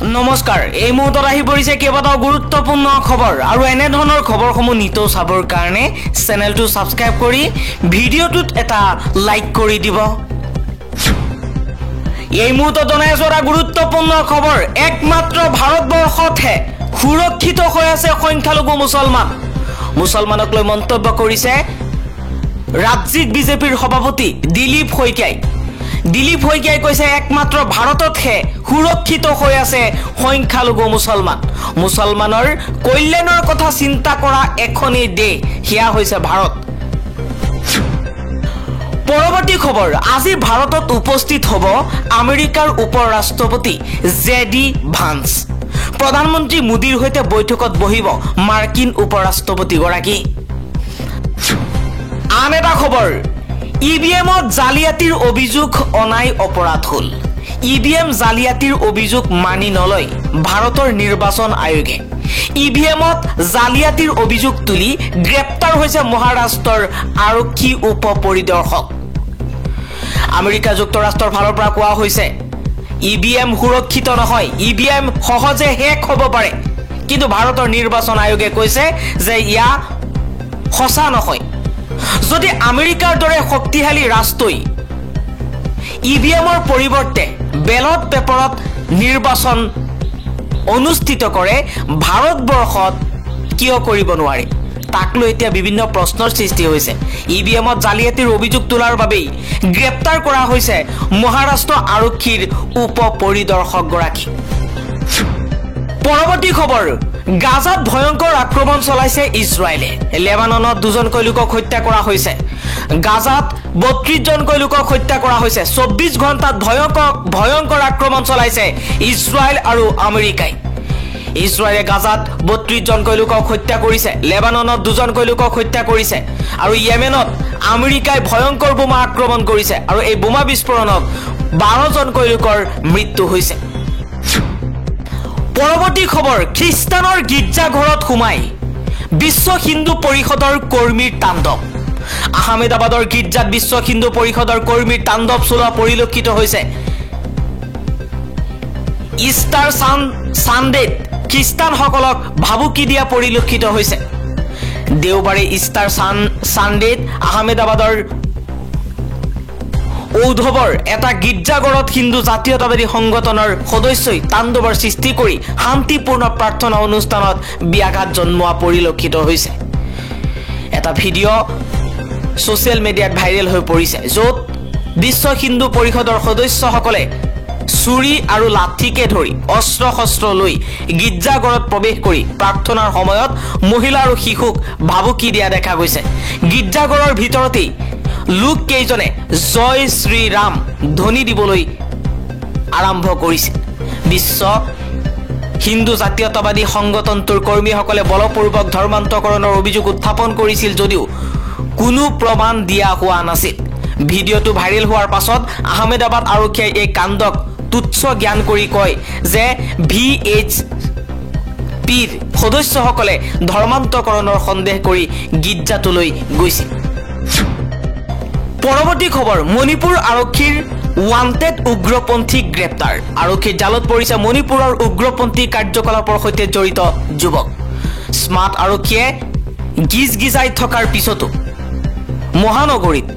নমস্কাৰ এই মুহূৰ্তত আহি পৰিছে কেইবাটাও গুৰুত্বপূৰ্ণ খবৰ আৰু এনে ধৰণৰ খবৰসমূহ নিতৌ চাবৰ কাৰণে চেনেলটো সাবস্ক্ৰাইব কৰি ভিডিঅ'টোত এটা লাইক কৰি দিব। এই মুহূৰ্তত জনাইছো এটা গুৰুত্বপূৰ্ণ খবৰ একমাত্ৰ ভাৰতবৰ্ষতহে সুৰক্ষিত হৈ আছে সংখ্যালঘু মুছলমানক লৈ মন্তব্য কৰিছে ৰাজ্যিক বিজেপিৰ সভাপতি দিলীপ শইকীয়াই কৈছে একমাত্ৰ ভাৰততহে সুৰক্ষিত হৈ আছে সংখ্যালঘু মুছলমানৰ কল্যাণৰ কথা চিন্তা কৰা এখনেই দেশ হিয়া হৈছে ভাৰত। পৰৱৰ্তী খবৰ আজি ভাৰতত উপস্থিত হ'ব আমেৰিকাৰ উপৰাষ্ট্ৰপতি জেডি ভান্স। প্ৰধানমন্ত্ৰী মোদীৰ সৈতে বৈঠকত বহিব মাৰ্কিন উপৰাষ্ট্ৰপতিগৰাকী। আন এটা খবৰ ইভিএমত জালিয়াতিৰ অভিযোগ অনাই অপৰাধ হ'ল। ইভিএম জালিয়াতিৰ অভিযোগ মানি নলয় ভাৰতৰ নিৰ্বাচন আয়োগে। ইভিএমত জালিয়াতিৰ অভিযোগ তুলি গ্ৰেপ্তাৰ হৈছে মহাৰাষ্ট্ৰৰ আৰক্ষী উপ পৰিদৰ্শক। আমেৰিকা যুক্তৰাষ্ট্ৰৰ ফালৰ পৰা কোৱা হৈছে ইভিএম সুৰক্ষিত নহয়, ইভিএম সহজে হেক হ'ব পাৰে, কিন্তু ভাৰতৰ নিৰ্বাচন আয়োগে কৈছে যে ইয়া সঁচা নহয়। যদি আমেৰিকাৰ দৰে শক্তিশালী ৰাষ্ট্ৰই ইভিএমৰ পৰিৱৰ্তে বেলট পেপাৰত নিৰ্বাচন অনুষ্ঠিত কৰে ভাৰতবৰ্ষত কিয় কৰিব নোৱাৰে, তাক লৈ এতিয়া বিভিন্ন প্ৰশ্নৰ সৃষ্টি হৈছে। ইভিএমত জালিয়াতিৰ অভিযোগ তোলাৰ বাবেই গ্ৰেপ্তাৰ কৰা হৈছে মহাৰাষ্ট্ৰ আৰক্ষীৰ উপ পৰিদৰ্শকগৰাকী। পৰৱৰ্তী খবৰ গাজাত ভয়ংকৰ আক্ৰমণ চলাইছে ইজৰাইলে। লেবাননত 2জনকৈ লোকক হত্যা কৰা হৈছে। গাজাত 32জনকৈ লোকক হত্যা কৰা হৈছে। 24 ঘণ্টাত ভয়ংকৰ আক্ৰমণ চলাইছে ইজৰাইল আৰু আমেৰিকাই। ইজৰাইলে গাজাত 32জনকৈ লোকক হত্যা কৰিছে, লেবাননত 2জনকৈ লোকক হত্যা কৰিছে আৰু ইয়েমেনত আমেৰিকাই ভয়ংকৰ বোমা আক্ৰমণ কৰিছে আৰু এই বোমা বিস্ফোৰণত 12জনকৈ লোকৰ মৃত্যু হৈছে। পৰৱৰ্তী খবৰ খ্ৰীষ্টানৰ গীৰ্জাঘৰত সোমাই বিশ্ব হিন্দু পৰিষদৰ কৰ্মীৰ তাণ্ডৱ। আহমেদাবাদৰ গীৰ্জাত বিশ্ব হিন্দু পৰিষদৰ কৰ্মীৰ তাণ্ডৱ চলোৱা পৰিলক্ষিত হৈছে। ইষ্টাৰ ছানডেত খ্ৰীষ্টানসকলক ভাবুকি দিয়া পৰিলক্ষিত হৈছে। দেওবাৰে ইষ্টাৰ ছানডেত আহমেদাবাদৰ ঔধৱৰ এটা গীৰ্জাঘৰত হিন্দু জাতীয়তাবাদী সংগঠনৰ সদস্যই তাণ্ডৱৰ সৃষ্টি কৰি শান্তিপূৰ্ণ প্ৰাৰ্থনা অনুষ্ঠানত ব্যাঘাত জন্মোৱা পৰিলক্ষিত হৈছে। এটা ভিডিঅ' ছ'চিয়েল মিডিয়াত ভাইৰেল হৈ পৰিছে, য'ত বিশ্ব হিন্দু পৰিষদৰ সদস্যসকলে ছুৰী আৰু লাঠিকে ধৰি অস্ত্ৰ শস্ত্ৰ লৈ গীৰ্জাঘৰত প্ৰৱেশ কৰি প্ৰাৰ্থনাৰ সময়ত মহিলা আৰু শিশুক ভাবুকি দিয়া দেখা গৈছে। গীৰ্জাঘৰৰ ভিতৰতেই লোক কেইজনে জয় শ্ৰীৰাম ধ্বনি দিবলৈ আৰম্ভ কৰিছে। বিশ্ব হিন্দু জাতীয়তাবাদী সংগঠনটোৰ কৰ্মীসকলে বলপূৰ্বক ধৰ্মান্তকৰণৰ অভিযোগ উত্থাপন কৰিছিল যদিও কোনো প্ৰমাণ দিয়া হোৱা নাছিল। ভিডিঅ'টো ভাইৰেল হোৱাৰ পাছত আহমেদাবাদ আৰক্ষীয়ে এই কাণ্ডক তুচ্ছ জ্ঞান কৰি কয় যে VHPৰ সদস্যসকলে ধৰ্মান্তকৰণৰ সন্দেহ কৰি গীৰ্জাটোলৈ গৈছিল। পৰৱৰ্তী খবৰ মণিপুৰ আৰক্ষীৰ ৱান্টেড উগ্ৰপন্থীক গ্ৰেপ্তাৰ। আৰক্ষীৰ জালত পৰিছে মণিপুৰৰ উগ্ৰপন্থী কাৰ্যকলাপৰ সৈতে জড়িত যুৱক। স্মাৰ্ট আৰক্ষীয়ে গিজগিজাই থকাৰ পিছতো মহানগৰীত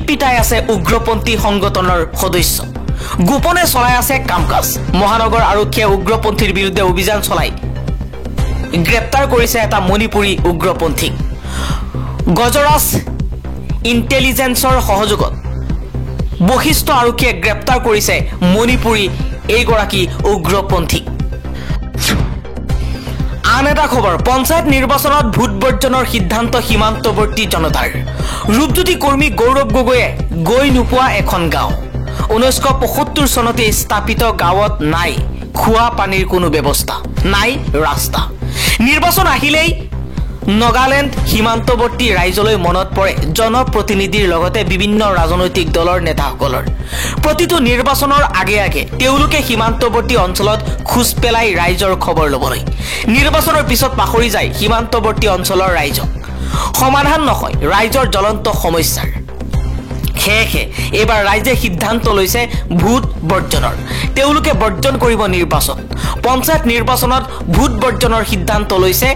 পিটাই আছে উগ্ৰপন্থী সংগঠনৰ সদস্য। গোপনে চলাই আছে কাম-কাজ। মহানগৰ আৰক্ষীয়ে উগ্ৰপন্থীৰ বিৰুদ্ধে অভিযান চলাই গ্ৰেপ্তাৰ কৰিছে এটা মণিপুৰী উগ্ৰপন্থীক। গজৰাজ ইণ্টেলিজেন্সৰ সহযোগত বশিষ্ঠ আৰক্ষীয়ে গ্ৰেপ্তাৰ কৰিছে মণিপুৰী এইগৰাকী উগ্ৰপন্থীক। আন এটা খবৰ পঞ্চায়ত নিৰ্বাচনত ভোট বৰ্জনৰ সিদ্ধান্ত সীমান্তৱৰ্তী জনতাৰ। ৰূপজ্যোতি কৰ্মী গৌৰৱ গগৈয়ে গৈ নোপোৱা এখন গাঁও। 1975 চনতে স্থাপিত গাঁৱত নাই খোৱা পানীৰ কোনো ব্যৱস্থা, নাই ৰাস্তা। নিৰ্বাচন আহিলেই নাগালেণ্ড সীমান্তৱৰ্তী ৰাইজলৈ মনত পৰে জনপ্ৰতিনিধিৰ লগতে বিভিন্ন ৰাজনৈতিক দলৰ নেতাসকলৰ। প্ৰতিটো নিৰ্বাচনৰ আগে আগে তেওঁলোকে সীমান্তৱৰ্তী অঞ্চলত খোজ পেলাই ৰাইজৰ খবৰ ল'বলৈ। নিৰ্বাচনৰ পিছত পাহৰি যায় সীমান্তৱৰ্তী অঞ্চলৰ ৰাইজক। সমাধান নহয় ৰাইজৰ জ্বলন্ত সমস্যাৰ। সেয়েহে এইবাৰ ৰাইজে সিদ্ধান্ত লৈছে ভোট বৰ্জনৰ। তেওঁলোকে বৰ্জন কৰিব নিৰ্বাচন। পঞ্চায়ত নিৰ্বাচনত ভোট বৰ্জনৰ সিদ্ধান্ত লৈছে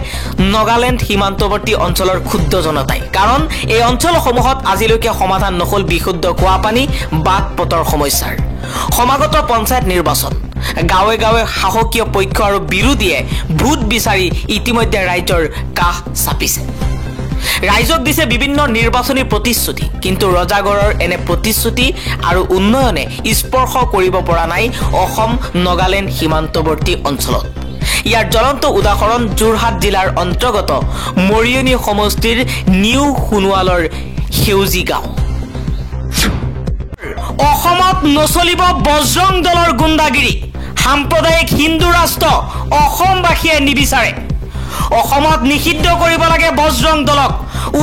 নগালেণ্ড সীমান্তৱৰ্তী অঞ্চলৰ ক্ষুদ্ৰ জনতাই। কাৰণ এই অঞ্চলসমূহত আজিলৈকে সমাধান নহল বিশুদ্ধ খোৱা পানী, বাট পথৰ সমস্যাৰ। সমাগত পঞ্চায়ত নিৰ্বাচন, গাঁৱে গাঁৱে শাসকীয় পক্ষ আৰু বিৰোধীয়ে ভোট বিচাৰি ইতিমধ্যে ৰাইজৰ কাষ চাপিছে। ৰাইজক দিছে বিভিন্ন নিৰ্বাচনী প্ৰতিশ্ৰুতি, কিন্তু ৰজাগড়ৰ এনে প্ৰতিশ্ৰুতি আৰু উন্নয়নে স্পৰ্শ কৰিব পৰা নাই অসম নগালেণ্ড সীমান্তৱৰ্তী অঞ্চলত। ইয়াৰ জ্বলন্ত উদাহৰণ যোৰহাট জিলাৰ অন্তৰ্গত মৰিয়নি সমষ্টিৰ নিউ সোণোৱালৰ সেউজী গাঁও। অসমত নচলিব বজৰং দলৰ গুণ্ডাগিৰি। সাম্প্ৰদায়িক হিন্দু ৰাষ্ট্ৰ অসমবাসীয়ে নিবিচাৰে। অসমত নিষিদ্ধ কৰিব লাগে বজৰং দলক।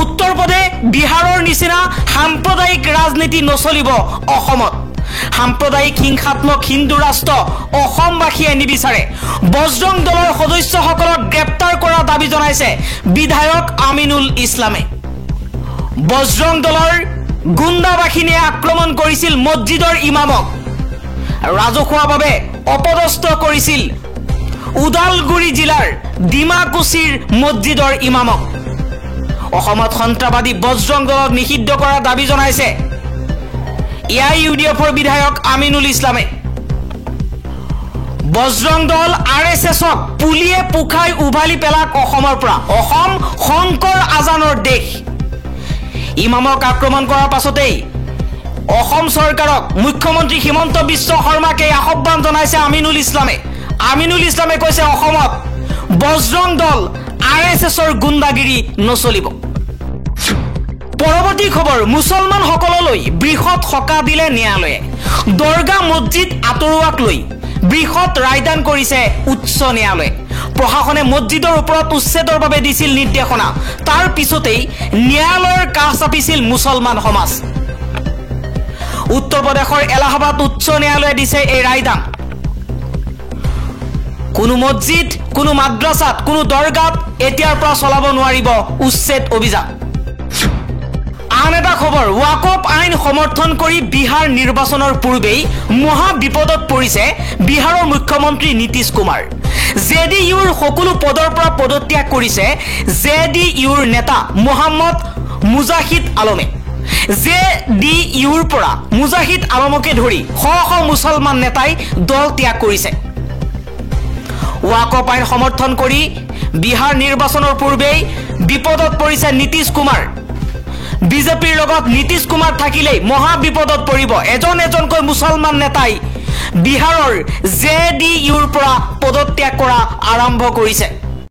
উত্তৰ প্ৰদেশ, বিহাৰৰ নিচিনা সাম্প্ৰদায়িক ৰাজনীতি নচলিব অসমত। সাম্প্ৰদায়িক হিংসাত্মক হিন্দু ৰাষ্ট্ৰ অসমবাসীয়ে নিবিচাৰে। বজৰং দলৰ সদস্যসকলক গ্ৰেপ্তাৰ কৰাৰ দাবী জনাইছে বিধায়ক আমিনুল ইছলামে। বজৰং দলৰ গুণ্ডা বাহিনীয়ে আক্ৰমণ কৰিছিল মছজিদৰ ইমামক। ৰাজহুৱাভাৱে অপদস্থ কৰিছিল ওদালগুৰি জিলাৰ ডিমাকুছিৰ মছজিদৰ ইমামক। অসমত সন্ত্ৰাসবাদী বজৰং দলক নিষিদ্ধ কৰাৰ দাবী জনাইছে AIUDFৰ বিধায়ক আমিনুল ইছলামে। বজৰং দল RSSক পুলিয়ে পোখাই উভালি পেলাক অসমৰ পৰা। অসম শংকৰ আজানৰ দেশ। ইমামক আক্ৰমণ কৰাৰ পাছতেই অসম চৰকাৰক মুখ্যমন্ত্ৰী হিমন্ত বিশ্ব শৰ্মাকে আহ্বান জনাইছে আমিনুল ইছলামে। আমিনুল ইছলামে কৈছে অসমত বজৰং দল RSSৰ গুণ্ডাগিৰি নচলিব। পৰৱৰ্তী খবৰ, মুছলমানসকললৈ বৃহৎ সকাহ দিলে ন্যায়ালয়ে। দৰগাহ মছজিদ আঁতৰোৱাক লৈ বৃহৎ ৰায়দান কৰিছে উচ্চ ন্যায়ালয়ে। প্ৰশাসনে মছজিদৰ ওপৰত উচ্ছেদৰ বাবে দিছিল নিৰ্দেশনা। তাৰ পিছতেই ন্যায়ালয়ৰ কাষ চাপিছিল মুছলমান সমাজ। উত্তৰ প্ৰদেশৰ এলাহাবাদ উচ্চ ন্যায়ালয়ে দিছে এই ৰায়দান। কোনো মছজিদ, কোনো মাদ্ৰাছাত, কোনো দৰগাত এতিয়াৰ পৰা চলাব নোৱাৰিব উচ্ছেদ অভিযান। আন এটা খবৰ, ৱাকফ আইন সমৰ্থন কৰি বিহাৰ নিৰ্বাচনৰ পূৰ্বেই মহা বিপদত পৰিছে বিহাৰৰ মুখ্যমন্ত্ৰী নীতিশ কুমাৰ। JDUৰ সকলো পদৰ পৰা পদত্যাগ কৰিছে JDUৰ নেতা মহম্মদ মুজাহিদ আলমে। JDUৰ পৰা মুজাহিদ আলমকে ধৰি শ শ মুছলমান নেতাই দল ত্যাগ কৰিছে। ৱাকফ আইন সমৰ্থন কৰি বিহাৰ নিৰ্বাচনৰ পূৰ্বেই বিপদত পৰিছে নীতিশ কুমাৰ। বিজেপিৰ লগত নীতিশ কুমাৰ থাকিলেই মহা বিপদত পৰিব। এজন এজনকৈ মুছলমান নেতাই বিহাৰৰ JDUৰ পৰা পদত্যাগ কৰা আৰম্ভ কৰিছে।